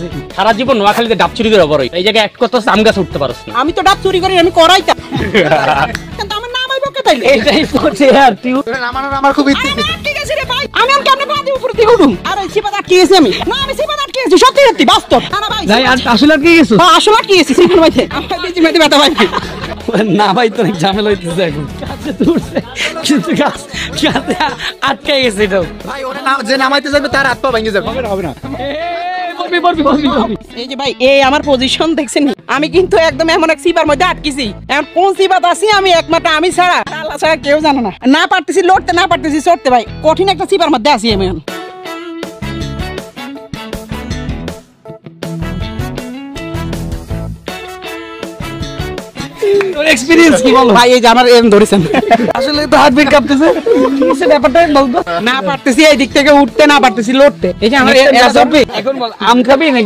করতেছি সারা জীবন নোয়াখালীতে ডাব চুরি করে বড় এই জায়গায় অ্যাক্ট করতেছ আম গাছ উঠতে পারছ না আমি তো ডাব চুরি করি আমি করাইতাম কিন্তু আমার নাম আইবো কে তাইলে এইটাই করছে আর তুই নামানোর আমার খুব ইচ্ছে আটকে গেছি রে ভাই আমি আর কেমনে বাদি উপরে দিয়ে উঠুম আর এই সিপাত আটকে গেছি আমি না আমি সিপাত আটকে গেছি সত্যি সত্যি বাস্তব না ভাই ভাই আর আসলে আটকে গেছো আসলে আটকে গেছি সিপাত ভাইতে আমার বেজি মেতে ব্যথা ভাই না ভাই তো অনেক ঝামেলা হইতেছে এখন গাছে তুলছে কিন্তু গাছে আটকে গেছে এটা ভাই ওরে যে নামাইতে যাবে তার হাত পা ভেঙে যাবে হবে না বলবি এই যে ভাই এই আমার পজিশন দেখছেন আমি কিন্তু একদম এমন এক সিপার মধ্যে আটকেছি এখন কোন সিপাত আছি আমি একমাত্র আমি ছাড়া আল্লাহ ছাড়া কেউ জানে না না পারতেছি লড়তে না পারতেছি চড়তে ভাই কঠিন একটা সিপার মধ্যে আছি আমি এখন তোর এক্সপেরিয়েন্স কি বল ভাই এই যে আমার এম ধরেছেন আসলে তো হার্টবিট কাঁপতেছে কিসের ব্যাপারটা বলতো না পারতেছি এই দিক থেকে উঠতে না পারতেছি লড়তে এই যে আমার এখন বল আম খাবি নাকি